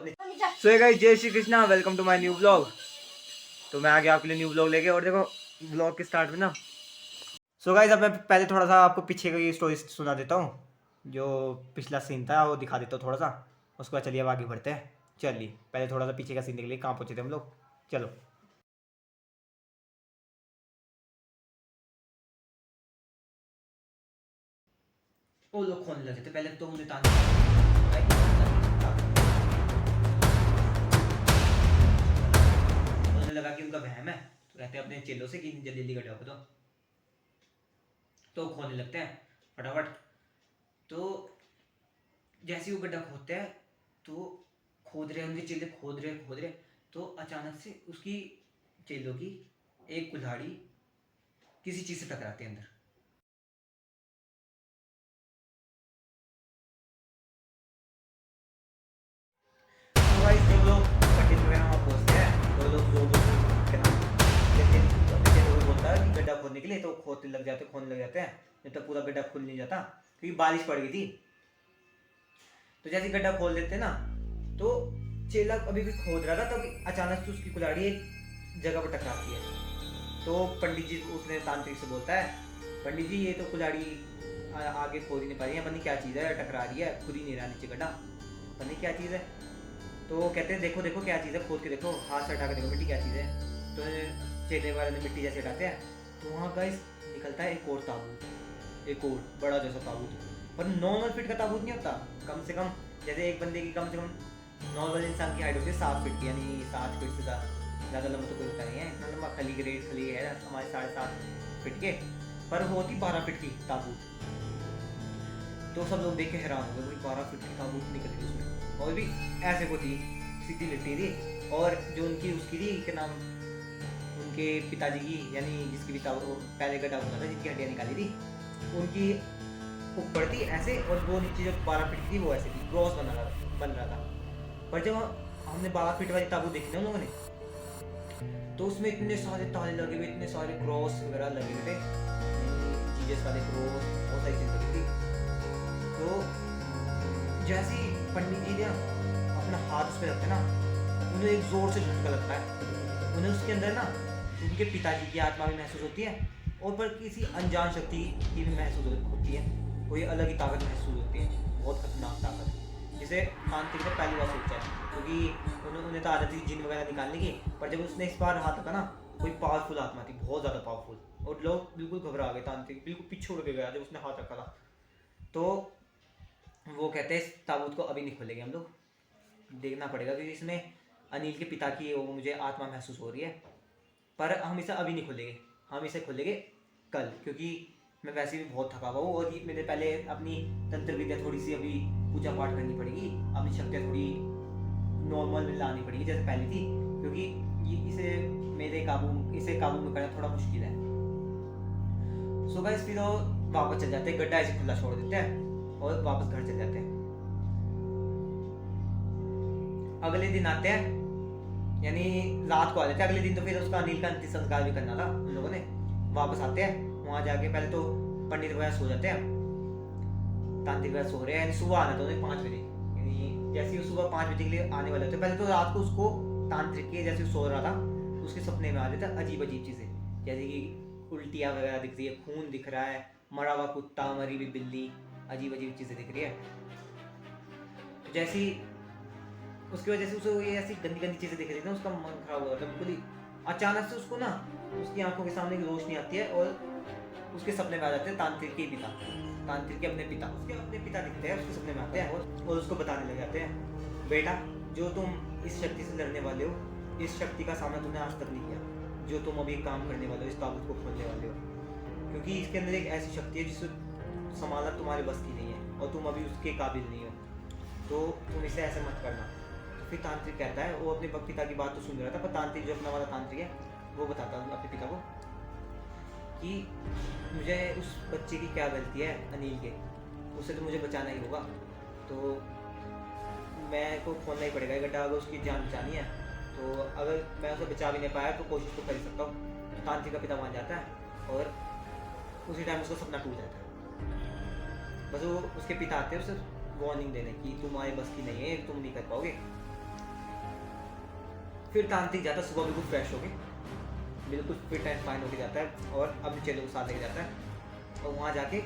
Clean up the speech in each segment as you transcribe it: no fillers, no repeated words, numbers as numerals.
सो guys, जय Shri Krishna, welcome to my new blog. तो मैं आ गया आपके लिए न्यू ब्लॉग लेके। और देखो ब्लॉग के स्टार्ट में ना, सो गाइस अब मैं पहले थोड़ा सा आपको पीछे की स्टोरी सुना देता हूँ। जो पिछला सीन था वो दिखा देता हूँ थोड़ा सा। उसके बाद चलिए अब आगे बढ़ते हैं। चलिए पहले थोड़ा सा पीछे का सीन देख लिए, कहाँ पहुँचे थे हम लोग। चलो। वो लोग खोने लगे थे पहले तो उन्हें उन्हें लगा कि उनका वहम है, तो कहते हैं अपने चेलों से कि जल्दी जल्दी गड्ढा खोदो। तो खोदने लगते हैं फटाफट। तो जैसे ही वो गड्ढा खोदते हैं तो खोद रहे, उनके चेले खोद रहे तो अचानक से उसकी चेलों की एक कुल्हाड़ी किसी चीज से टकराती है अंदर। तो भाई जो लोग पंडित वगैरह वहाँ पहुँचते हैं तो लोग जो लेकिन वो बोलता है कि गड्ढा खोदने के लिए, तो खोदने लग जाते हैं जब तक पूरा गड्ढा खुल नहीं जाता, क्योंकि बारिश पड़ गई थी। तो जैसे ही गड्ढा खोल देते ना, तो चेला अभी भी खोद रहा था, तभी अचानक से उसकी कुल्हाड़ी एक जगह पर टकराती है। तो पंडित जी उसने तांत्रिक से बोलता है, पंडित जी ये तो कुल्हाड़ी आगे खोद ही नहीं पा रही है, पता नहीं क्या चीज़ है, टकरा रही है, खुद ही नहीं रहा नीचे गड्ढा, पता नहीं क्या चीज़ है। तो कहते हैं देखो देखो क्या चीज़ है, खोद के देखो, हाथ से उठा के देखो मिट्टी क्या चीज़ है। तो चेले वाले ने मिट्टी जैसे उठाते हैं तो वहाँ गाइस निकलता है एक और ताबूत, एक और बड़ा जैसा ताबूत। पर 9 फीट का ताबूत नहीं होता, कम से कम जैसे एक बंदे की कम से कम नॉर्मल इंसान की हाइट होती है 7 फीट की, यानी 7 फीट से ज़्यादा लंबा तो कोई होता नहीं है। इतना लंबा खली ग्रेड खली है हमारे 7.5 फीट के, पर वो होती 12 फीट की ताबूत। तो सब लोग देख के हैरान हो गए, भाई 12 फीट की ताबूत निकल गई उसमें, और भी ऐसे को थी, सीधी लिट्टी थी। और जो उनकी उसकी थी क्या नाम, उनके पिताजी की, यानी जिसकी भी पहले गड्ढा होता था, जिसकी हड्डियाँ निकाली थी, उनकी ऊपर थी ऐसे, और वो नीचे जो 12 फीट की थी वो ऐसे थी, क्रॉस बन रहा था। पर जब हमने 12 फीट वाली ताबूत देखी ना उन लोगों ने, तो उसमें इतने सारे ताले लगे हुए, इतने सारे क्रॉस वगैरह लगे हुए थे, जीजस वाले क्रॉस, बहुत सारी चीज़ लगी थी। तो जैसे ही पंडित जी ने अपना हाथ उस पर रखते ना, उन्हें एक जोर से झटका लगता है। उन्हें उसके अंदर ना उनके पिताजी की आत्मा भी महसूस होती है, और पर किसी अनजान शक्ति की भी महसूस होती है। कोई अलग ही ताकत महसूस होती है, बहुत खतरनाक ताकत, जिसे तांत्रिक ने पहली बार सोचा है, क्योंकि उन्हें तो आदत थी जिन वगैरह निकालने की। पर जब उसने इस बार हाथ रखा ना, कोई पावरफुल आत्मा थी, बहुत ज़्यादा पावरफुल, और लोग बिल्कुल घबरा गए, तांत्रिक बिल्कुल पीछे उड़ के गया जब उसने हाथ रखा था। तो वो कहते हैं इस ताबूत को अभी नहीं खोलेंगे हम लोग, देखना पड़ेगा, क्योंकि इसमें अनिल के पिता की वो मुझे आत्मा महसूस हो रही है, पर हम इसे अभी नहीं खोलेंगे, हम इसे खोलेंगे कल, क्योंकि मैं वैसे भी बहुत थका हुआ हूँ, और मेरे पहले अपनी तंत्र विद्या थोड़ी सी अभी पूजा पाठ करनी पड़ेगी, अपनी शक्तियाँ थोड़ी नॉर्मल में लानी पड़ेगी जैसे पहले थी, क्योंकि इसे काबू में करना थोड़ा मुश्किल है। सो गाइस फिर वापस चल जाते हैं, गड्ढा ऐसे खुला छोड़ देते हैं और वापस घर चले जाते हैं। अगले दिन आते हैं, यानी रात को आ जाते हैं अगले दिन। तो फिर उसका अनिल का अंतिम संस्कार भी करना था उन लोगों ने। वापस आते हैं, वहाँ जाके पहले तो पंडित वगैरह सो जाते हैं, तांत्रिक वगैरह सो रहे हैं, यानी सुबह आना था उन्हें 5 बजे, यानी जैसे ही सुबह 5 बजे के लिए आने वाले होते हैं, पहले तो रात को उसको तांत्रिक के जैसे सो रहा था, उसके सपने में आ जाता है अजीब अजीब चीज़ें, जैसे कि उल्टियाँ वगैरह दिख रही है, खून दिख रहा है, मरा हुआ कुत्ता, मरी हुई बिल्ली, अजीब अजीब चीज़ें दिख रही है। तो जैसी उसकी वजह से उसे ये ऐसी गंदी गंदी चीज़ें दिख रही थी, उसका मन खराब हो रहा था बिल्कुल ही। अचानक से उसको ना उसकी आंखों के सामने एक रोशनी आती है, और उसके सपने में आ जाते हैं तांत्रिक के पिता, तांत्रिक के अपने पिता दिखते हैं, उसके सपने में आते हैं, और उसको बताने लग जाते हैं, बेटा जो तुम इस शक्ति से लड़ने वाले हो, इस शक्ति का सामना तुमने आज तक नहीं किया, जो तुम अभी काम करने वाले हो, इस ताबूत को खोलने वाले हो, क्योंकि इसके अंदर एक ऐसी शक्ति है जिसे संभालना तुम्हारे बस की नहीं है, और तुम अभी उसके काबिल नहीं हो, तो तुम इसे ऐसे मत करना। तो फिर तांत्रिक कहता है, वो अपने पिता की बात तो सुन रहा था, पर तांत्रिक जो अपना वाला तांत्रिक है वो बताता है अपने पिता को कि मुझे उस बच्चे की क्या गलती है अनिल के, उसे तो मुझे बचाना ही होगा, तो मैं को खोलना ही पड़ेगा गड्ढा, अगर उसकी जान बचानी है, तो अगर मैं उसे बचा भी नहीं पाया तो कोशिश तो कर ही सकता हूँ। तो तांत्रिक का पिता मान जाता है, और उसी टाइम उसका सपना टूट जाता है। बस वो उसके पिता आते हैं उसे वार्निंग देने की, तुम्हारे बस की नहीं है, तुम नहीं कर पाओगे। फिर तांत्रिक जाता है सुबह बिल्कुल फ्रेश होके, बिल्कुल फिट एंड फाइन होके जाता है और अपने चेलों को साथ लेके जाता है और वहाँ जाके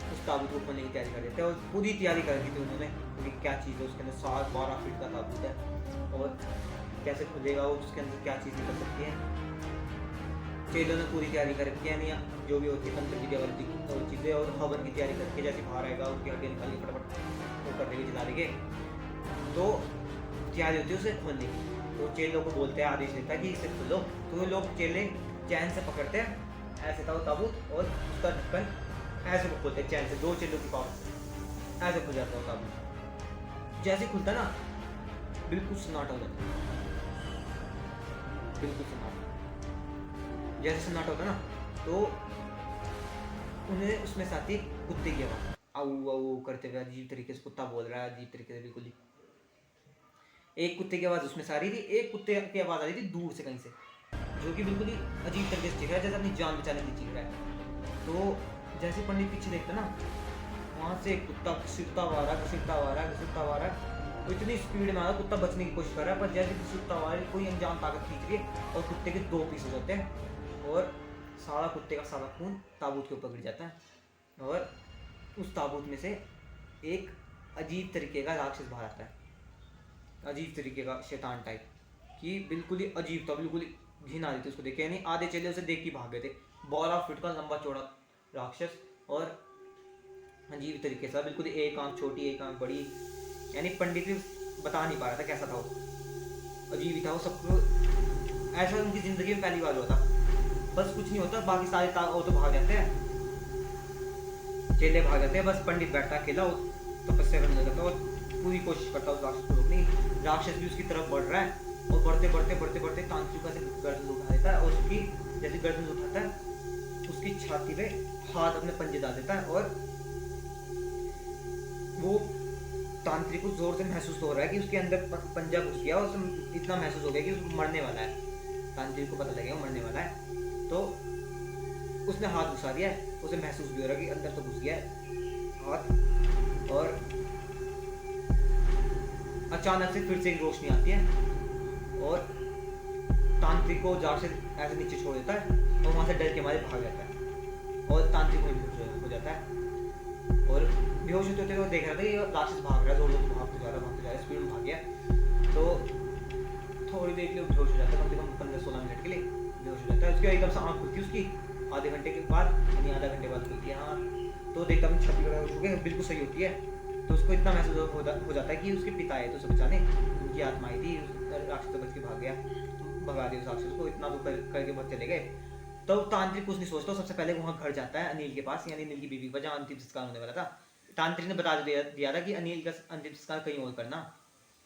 उस ताबूत को खोलने की तैयारी कर देते हैं। और पूरी तैयारी कर दी थी उन्होंने, क्योंकि क्या चीज़ है उसके अंदर, 12 फीट का ताबूत है और कैसे खुलेगा वो, उसके अंदर क्या चीज़ निकल सकती है। चेलों ने पूरी तैयारी कर रखी है, नहीं जो भी होती है तंत्र विद्या वाली चीज़ें, और हवन की तैयारी करके जैसे बाहर आएगा उसकी हड्डियाँ निकाल के फटाफट वो कर देंगे, जला देंगे। तो तैयारी होती है उसे खोलने की। तो चेलों को बोलते हैं, आदेश देता है कि इसे खोलो। तो लोग चेले चैन से पकड़ते हैं, ऐसे था वो ताबूत, और उसका ढक्कन ऐसे को खोलते हैं चैन से, 2 चेलों की पावर से ऐसे खुल जाता है वो ताबूत। जैसे खुलता ना बिल्कुल सन्नाटा हो जाता है, बिल्कुल सन्नाटा। जैसे सन्नाटा होता ना तो उन्हें उसमें से आती कुत्ते की आवाज़, आऊ आऊ करते हुए, अजीब तरीके से कुत्ता बोल रहा है, अजीब तरीके से बिल्कुल ही। एक कुत्ते की आवाज़ उसमें से आ रही थी, एक कुत्ते की आवाज़ आ रही थी दूर से कहीं से, जो कि बिल्कुल ही अजीब तरीके से चीख रहा है, जैसे अपनी जान बचाने की चीख रहा है। तो जैसे पंडित पीछे देखते ना, वहाँ से एक कुत्ता घसीटता हुआ आ रहा, घसीटता हुआ आ रहा, घसीटता हुआ आ रहा है। तो इतनी स्पीड में आ रहा, कुत्ता बचने की कोशिश कर रहा है, पर जैसे घसीटता हुआ आ रहा है, कोई अनजान ताकत खींच रही है और कुत्ते के 2 पीस हो जाते हैं और सारा कुत्ते का सारा खून ताबूत के ऊपर गिर जाता है। और उस ताबूत में से एक अजीब तरीके का राक्षस बाहर आता है, अजीब तरीके का शैतान टाइप, कि बिल्कुल ही अजीब था, बिल्कुल ही घिन आ रही थी उसको देख के। यानी आधे चेले उसे देख के भाग गए थे। 12 फीट का लंबा चौड़ा राक्षस और अजीब तरीके से, बिल्कुल एक आंख छोटी एक आंख बड़ी, यानी पंडित भी बता नहीं पा रहा था कैसा था वो, अजीब ही था वो। सबको ऐसा उनकी ज़िंदगी में पहली बार हुआ था। बस कुछ नहीं होता, बाकी सारे वो तो भाग जाते हैं, चेले भाग जाते हैं, बस पंडित बैठता अकेला तपस्या करने लगता है और पूरी कोशिश करता है उस राक्षस को रोकने की। राक्षस भी उसकी तरफ बढ़ रहा है और बढ़ते बढ़ते बढ़ते बढ़ते तांत्रिक से गर्दन उठा देता है और उसकी जैसे गर्दन उठाता है उसकी छाती पे हाथ अपने पंजे डाल देता है और वो तांत्रिक को जोर से महसूस हो रहा है कि उसके अंदर पंजा घुस गया और उसे इतना महसूस हो गया कि उसको मरने वाला है। तांत्रिक को पता लगेगा वो मरने वाला है, तो उसने हाथ घुसा दिया है, उसे महसूस भी हो रहा है कि अंदर तो घुस गया है हाथ। और अचानक से फिर से एक रोशनी आती है और तांत्रिक को जार से ऐसे नीचे छोड़ देता है और वहाँ से डर के मारे भाग जाता है और तांत्रिक बेहोश हो जाता है। और बेहोश होते हुए देख रहा था कि राक्षस भाग रहा है, जोर जोर भागते जा रहा है, स्पीड में भाग गया। तो थोड़ी देर के लिए बेहोश हो जाता है, कम से कम 15-16 मिनट के लिए बेहोश हो जाता है। उसके एकदम से आँख खुलती है उसकी आधे घंटे के बाद, यानी आधा घंटे बाद खुलती है हाँ। तो देखता मैं छपी वगैरह उठ के बिल्कुल सही होती है। तो उसको इतना महसूस हो जाता है कि उसके पिता आए तो उसे बचाने, उनकी आत्मा आई थी, राक्षस तो बच के भाग गया, भगा दिया उस राक्षस को, इतना दुख करके बहुत चले गए। तो तांत्रिक कुछ नहीं सोचता, सबसे पहले वहाँ घर जाता है अनिल के पास, यानी अनिल की बीवी पर, जहाँ अंतिम संस्कार होने वाला था। तांत्रिक ने बता दिया था कि अनिल का अंतिम संस्कार कहीं और करना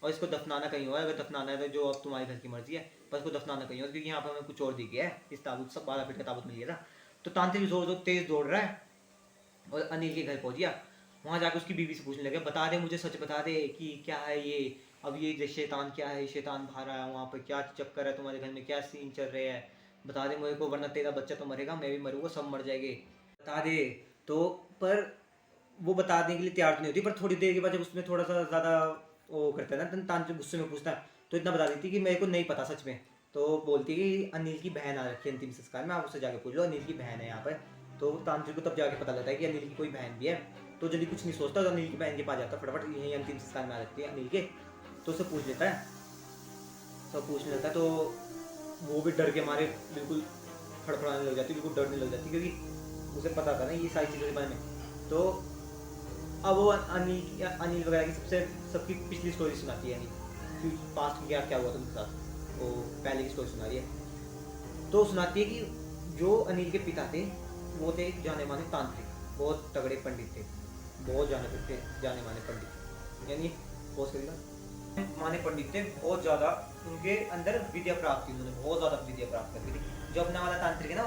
और इसको दफनाना कहीं और, अगर दफनाना है तो जो अब तुम्हारे घर की मर्जी है, पर इसको दफनाना कहीं और, क्योंकि यहाँ पर हमें कुछ और दिख गया है, इस ताबूत सब 12 फीट का ताबूत मिल गया था। तो तांत्रिक जोर जोर तेज दौड़ रहा है और अनिल के घर पहुंच गया। वहाँ जाकर उसकी बीवी से पूछने लगे, बता दे मुझे, सच बता दे कि क्या है ये, अब ये शैतान क्या है, शैतान बाहर आया वहाँ पर, क्या चक्कर है तुम्हारे घर में, क्या सीन चल रहे हैं, बता दे मुझे को, वरना तेरा बच्चा तो मरेगा, मैं भी मरूंगा, सब मर जाएंगे, बता दे। तो पर वो बताने के लिए तैयार नहीं होती, पर थोड़ी देर के बाद जब उसमें थोड़ा सा ज़्यादा वो करता है ना, तांत्रिक गुस्से में पूछता है, तो इतना बता देती कि मेरे को नहीं पता सच में। तो बोलती है कि अनिल की बहन आ रखी है अंतिम संस्कार में, आप उससे जाके पूछ लो, अनिल की बहन है यहाँ पर। तो तांत्रिक को तब जाके पता लगता है कि अनिल की कोई बहन भी है। तो जल्दी कुछ नहीं सोचता, तो अनिल की बहन के पास जाता है फटाफट, यही अंतिम संस्कार में आ रखती है अनिल के। तो उसे पूछ लेता है, सब पूछने लगता है, तो वो भी डर के मारे बिल्कुल फड़फड़ाने लग जाती, बिल्कुल डरने लग जाती, क्योंकि उसे पता था ना ये सारी चीज़ों के बारे में। तो अब वो अनिल वगैरह की सबकी पिछली स्टोरी सुनाती है, यानी पास्ट में क्या हुआ था उनके साथ, वो पहले की स्टोरी सुना रही है। तो सुनाती है कि जो अनिल के पिता थे वो थे जाने माने तांत्रिक, बहुत तगड़े पंडित थे, बहुत जाने माने पंडित, यानी बहुत माने पंडित थे, बहुत ज़्यादा उनके अंदर विद्या प्राप्त थी, उन्होंने बहुत ज़्यादा विद्या प्राप्त कर थी। जो अपना वाला तांत्रिक है ना,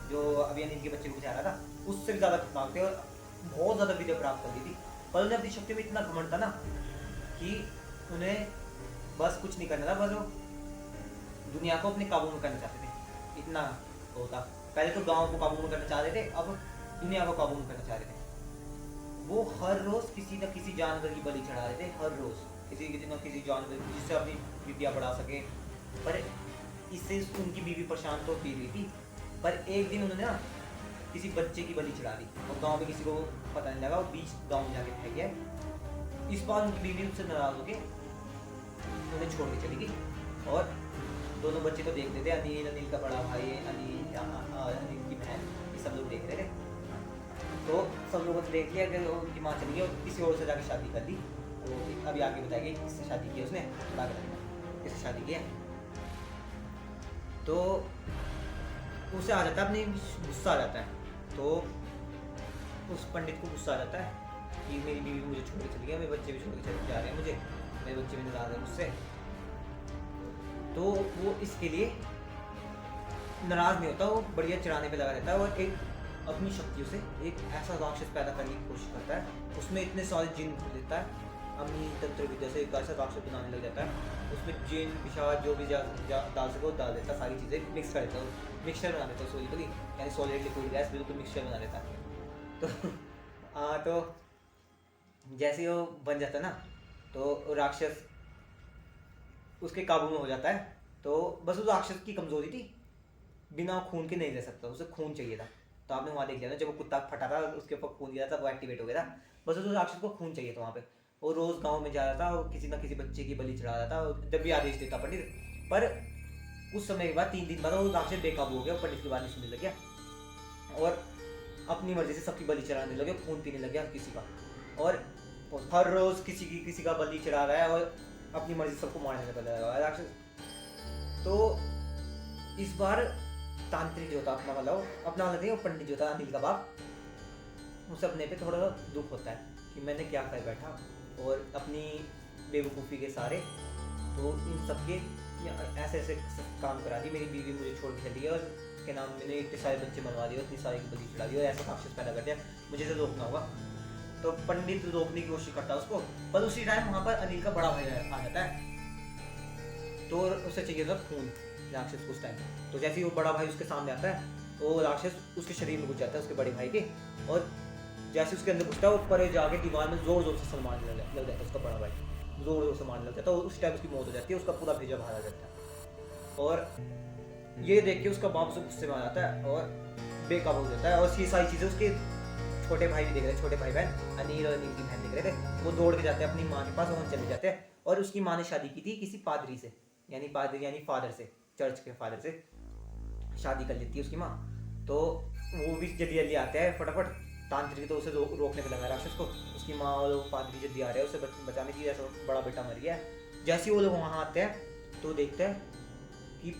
जो अभी अनिल के बच्चे को बचा रहा था, उससे भी ज़्यादा खतरनाक थे और बहुत ज़्यादा विद्या प्राप्त कर दी थी। पर उन्हें अपनी शक्ति में इतना घमंड था ना कि उन्हें बस कुछ नहीं करना था, बस वो दुनिया को अपने काबू में करना चाहते थे, इतना होता। पहले तो गांव को काबू में करना चाह रहे थे, अब दुनिया को काबू में करना चाह रहे थे। वो हर रोज़ किसी न किसी जानवर की बलि चढ़ा रहे थे, हर रोज़ किसी न किसी जानवर, जिससे अपनी विद्या बढ़ा सके, पर इससे उनकी बीवी परेशान तो फील हुई थी। पर एक दिन उन्होंने ना किसी बच्चे की बलि चढ़ा दी और गांव में किसी को पता नहीं लगा, वो बीच गांव में जाके फेंक गया। इस बार उनकी बीवी उससे नाराज होकर उन्हें छोड़ के चली गई। और दोनों बच्चे तो देख रहे थे, अनिल, अनिल का बड़ा भाई, अनिल, अनिल की बहन, ये सब लोग देख रहे थे। तो सब लोगों ने देख लिया कि उनकी माँ चली गई और किसी और से जाके शादी कर दी। तो अभी आगे बताएगी किससे शादी की उसने, बता कर किससे शादी किया। तो उसे आ जाता है, अपने गुस्सा आ जाता है। तो उस पंडित को गुस्सा आ जाता है कि मेरी बीवी मुझे छोड़ के चली गई, मेरे बच्चे भी छोड़ के चले जा रहे हैं, मुझे मेरे बच्चे भी नाराज है मुझसे। तो वो इसके लिए नाराज नहीं होता, वो बढ़िया चिढ़ाने पे लगा रहता है और एक अपनी शक्तियों से एक ऐसा राक्षस पैदा करने की कोशिश करता है। उसमें इतने सारे जिन भर देता है, अपनी तंत्र विद्या से एक ऐसा राक्षस बनाने लग जाता है। उसमें जिन पिशाच जो भी डाल सके वो डाल देता है, सारी चीज़ें मिक्स कर देता है, मिक्सचर बना देता है सोलिबली, यानी सॉलिड लिक्विड गैस बिल्कुल मिक्सचर बना देता है। तो जैसे ही वो बन जाता है ना, तो राक्षस उसके काबू में हो जाता है। तो बस उस राक्षस की कमजोरी थी, बिना खून के नहीं रह सकता, उसे खून चाहिए था। तो आपने वहाँ देख लिया ना, जब वो कुत्ता फटा था उसके ऊपर खून गिरा था, वो एक्टिवेट हो गया था। बस उस राक्षस को खून चाहिए था वहाँ पे। वो रोज गांव में जा रहा था और किसी ना किसी बच्चे की बलि चढ़ा रहा था, जब भी आदेश देता पंडित। पर कुछ समय के बाद, 3 दिन बाद, वो राक्षस बेकाबू हो गया, पंडित की बात नहीं सुनने लग गया और अपनी मर्जी से सबकी बलि चढ़ाने लगे, खून पीने लग गया किसी का। और हर रोज किसी का बलि चढ़ा रहा है और अपनी मर्जी सबको मारने लगा है राक्षस। तो इस बार तांत्रिक जो था अपना वाला, अपना वाला नहीं, पंडित जो था अनिल का बाप, उसे अपने पे थोड़ा दुख होता है कि मैंने क्या कर बैठा और अपनी बेवकूफ़ी के सारे तो इन सबके ऐसे ऐसे काम करा दी, मेरी बीवी मुझे छोड़ के चली और के नाम मैंने इतने सारे बच्चे मरवा दिए, इतनी सारी बलि चढ़ा दी और ऐसा राक्षस पैदा कर दिया, मुझे इसे रोकना होगा। तो पंडित रोकने की कोशिश करता है उसको, पर उसी टाइम वहाँ पर अनिल का बड़ा भाई आ जाता है। तो उसे चाहिए था खून राक्षस को उस टाइम। तो जैसे ही वो बड़ा भाई उसके सामने आता है, तो राक्षस उसके शरीर में घुस जाता है, उसके बड़े भाई के। और जैसे उसके अंदर घुसता है, वो परे जाके दीवार में जोर जोर से मारने लग जाता है उसका बड़ा भाई, जोर जोर से मारने लग जाता है। उस टाइम उसकी मौत हो जाती है, उसका पूरा भेजा बाहर आ जाता है। और ये देख के उसका बाप उसे गुस्से में आ जाता है और बेकाबू हो जाता है। और ये सारी चीज़ें उसके छोटे भाई भी देख रहे थे, छोटे भाई बहन अनिल और अनिल की बहन देख रहे थे। वो दौड़ के जाते हैं अपनी माँ के पास, वहाँ चले जाते हैं। और उसकी माँ ने शादी की थी किसी पादरी से, यानी पादरी यानी फादर से, चर्च के फादर से शादी कर लेती है उसकी माँ। तो वो भी जल्दी जल्दी आते हैं फटाफट, तांत्रिक तो उसे रोकने पे लगा राक्षस को। उसकी माँ और पादरी जल्दी आ रहे हैं उसे बचाने की, जैसा बड़ा बेटा मर गया है। जैसे ही वो लोग वहाँ आते हैं तो देखते हैं कि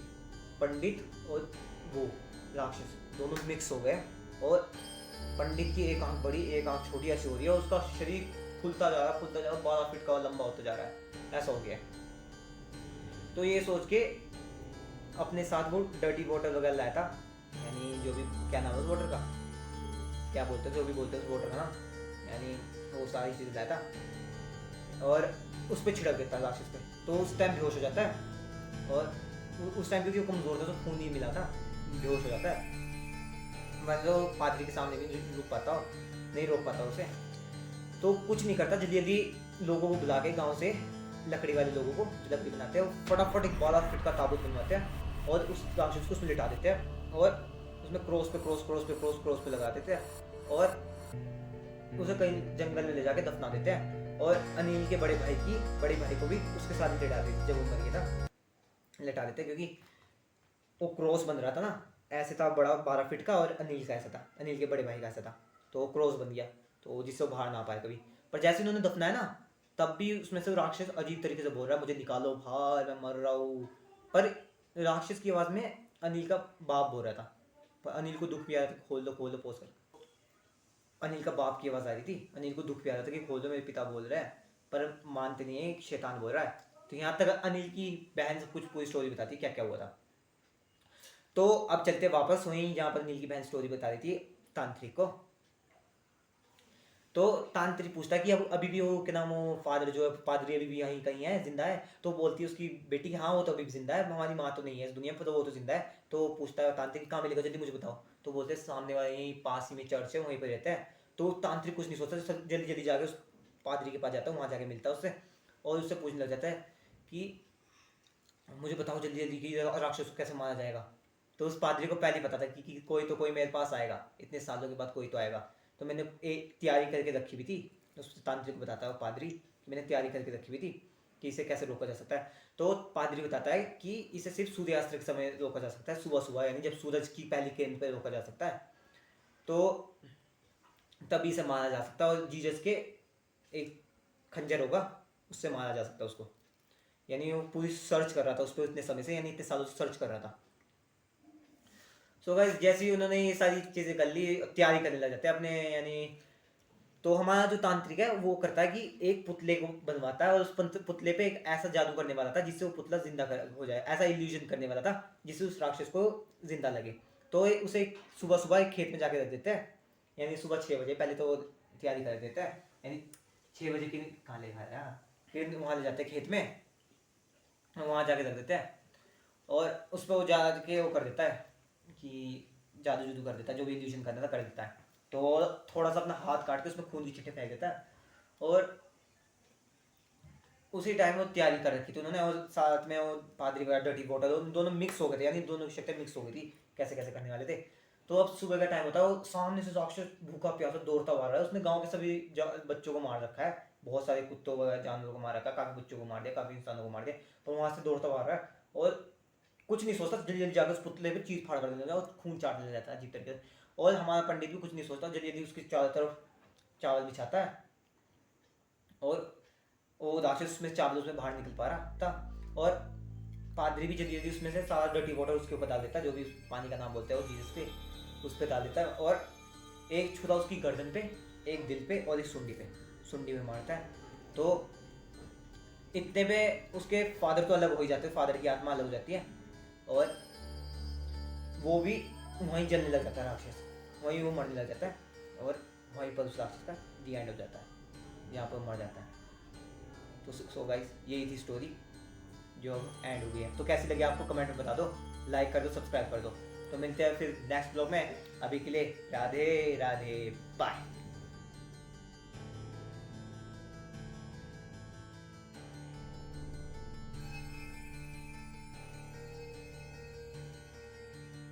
पंडित और वो राक्षस दोनों मिक्स हो गए और पंडित की एक आंख बड़ी एक आंख छोटी ऐसी हो रही है और उसका शरीर खुलता जा रहा है, 12 फीट का लंबा होता जा रहा है, ऐसा हो गया। तो ये सोच के अपने साथ वो डर्टी वाटर वगैरह लाया था, यानी जो भी, क्या नाम है उस वाटर का, क्या बोलते हैं, जो भी बोलते हैं उस वाटर का ना, यानी वो सारी चीज़ लाया था और उस पर छिड़क देता है राक्षस पे। तो उस टाइम बेहोश हो जाता है और उस टाइम क्योंकि वो कमज़ोर था तो खून नहीं मिला था, बेहोश हो जाता है। मतलब पादरी के सामने भी नहीं रुक पाता, नहीं रोक पाता उसे। तो कुछ नहीं करता, जल्दी जल्दी लोगों को बुला के गाँव से, लकड़ी वाले लोगों को जो लकड़ी बनाते हैं, फटाफट एक 12 फीट का ताबूत बनवाते हैं और उस राक्षस को उसमें लिटा देते हैं और उसमें क्रॉस पे लगा देते हैं और उसे कहीं जंगल में ले जाके दफना देते हैं। और अनिल के बड़े भाई को भी उसके साथ लिटा देते, जब वो मर गया था लिटा देते, क्योंकि वो क्रॉस बन रहा था ना, ऐसे था बड़ा 12 फीट का और अनिल का ऐसा था, अनिल के बड़े भाई का ऐसा था। तो वो क्रॉस बन गया, तो जिससे वो बाहर ना पाए कभी। पर जैसे उन्होंने दफनाया ना, तब भी उसमें से राक्षस अजीब तरीके से बोल रहा है, मुझे निकालो बाहर, मैं मर रहा हूँ। पर राक्षस की आवाज़ में अनिल का बाप बोल रहा था, पर अनिल को दुख भी आ रहा था, खोल दो पोस कर। अनिल का बाप की आवाज़ आ रही थी, अनिल को दुख भी आ रहा था कि खोल दो, मेरे पिता बोल रहे हैं, पर मानते नहीं है, शैतान बोल रहा है। तो यहाँ तक अनिल की बहन से कुछ पूरी स्टोरी बताती क्या क्या हुआ था। तो अब चलते वापस वहीं जहाँ पर अनिल की बहन स्टोरी बता रही थी तांत्रिक को। तो तांत्रिक पूछता है कि अब अभी भी वो क्या नाम, वो फादर जो है पादरी अभी भी यहीं कहीं है, जिंदा है। तो बोलती है उसकी बेटी हाँ वो तो अभी भी जिंदा है, हमारी माँ तो नहीं है इस दुनिया पर, तो वो तो जिंदा है। तो पूछता है तांत्रिक कहाँ मिलेगा, जल्दी मुझे बताओ। तो बोलते हैं सामने वाले यहीं पास ही में चर्च है, वहीं पर रहता है। तो तांत्रिक कुछ नहीं सोचता, जल्दी जल्दी जाके उस पादरी के पास जाता है, वहाँ जाके मिलता है उससे और उससे पूछने लग जाता है कि मुझे बताओ जल्दी जल्दी कि राक्षस को कैसे मारा जाएगा। तो उस पादरी को पहले ही पता था कि कोई मेरे पास आएगा, इतने सालों के बाद कोई तो आएगा। तो मैंने एक तैयारी करके रखी हुई थी। उस तांत्रिक को बताता है वो पादरी कि मैंने तैयारी करके रखी हुई थी कि इसे कैसे रोका जा सकता है। तो पादरी बताता है कि इसे सिर्फ सूर्यास्त के समय रोका जा सकता है, सुबह सुबह, यानी जब सूरज की पहली किरण पर रोका जा सकता है। तो तभी इसे मारा जा सकता है, और जीसस के एक खंजर होगा उससे मारा जा सकता है उसको। यानी वो पूरी सर्च कर रहा था उस पर इतने समय से, यानी इतने सालों से सर्च कर रहा था। सो गाइस जैसे ही उन्होंने ये सारी चीज़ें कर ली, तैयारी करने लग जाते हैं अपने, यानी तो हमारा जो तांत्रिक है वो करता है कि एक पुतले को बनवाता है, और उस पुतले पे एक ऐसा जादू करने वाला था जिससे वो पुतला जिंदा हो जाए, ऐसा इल्यूजन करने वाला था जिससे उस राक्षस को जिंदा लगे। तो उसे सुबह सुबह एक खेत में जाके रख देते हैं, यानी सुबह 6 बजे पहले तो तैयारी कर देता है, यानी 6 बजे की कहाँ ले खाया, फिर वहाँ ले जाते हैं खेत में, वहाँ जाके रख देते हैं, और उस पर वो जाके वो कर देता है कि जादू जुदू कर देता है, जो भी इल्यूजन करना था कर देता है। तो थोड़ा सा अपना हाथ काट के उसमें खून की चिट्ठे फेंक देता है, और उसी टाइम वो तैयारी कर रखी थी उन्होंने, और साथ में वो पादरी वगैरह डर्टी वाटर दोनों मिक्स हो गए थे, यानी दोनों की शक्तियाँ मिक्स हो गई थी, कैसे कैसे करने वाले थे। तो अब सुबह का टाइम होता है, वो सामने से राक्षस भूखा प्यासा दौड़ता हुआ आ रहा है। उसने गांव के सभी बच्चों को मार रखा है, बहुत सारे कुत्तों वगैरह जानवरों को मार रखा है, काफ़ी बच्चों को मार दिया, काफ़ी इंसानों को मार दिया। तो वहाँ से दौड़ता हुआ आ रहा है, और कुछ नहीं सोचता, जल्दी जल्दी जाकर उस पुतले पे चीर फाड़ कर देता है और खून चाटने जाता है अजीब तरीके से। और हमारा पंडित भी कुछ नहीं सोचता, जल्दी जल्दी उसके चारों तरफ चावल बिछाता है, और वो राक्षस उसमें चावल उसमें बाहर निकल पा रहा था, और पादरी भी जल्दी जल्दी उसमें से सारा डर्टी वाटर उसके ऊपर डाल देता है, जो भी उस पानी का नाम बोलते हैं वो जीसस पे, उस पर डाल देता है, और एक छुरा उसकी गर्दन पे, एक दिल पे, और एक सुंडी पे मारता है। तो इतने पे उसके फादर तो अलग हो ही जाते हैं, फादर की आत्मा अलग हो जाती है, और वो भी वहीं जलने लग जाता है राक्षस, वहीं वो मरने लग जाता है, और वहीं पर उस राक्षस का दी एंड हो जाता है, यहाँ पर मर जाता है। तो सो गाइस यही थी स्टोरी जो एंड हुई है। तो कैसी लगी आपको कमेंट में बता दो, लाइक कर दो, सब्सक्राइब कर दो। तो मिलते हैं फिर नेक्स्ट ब्लॉग में, अभी के लिए राधे राधे, बाय।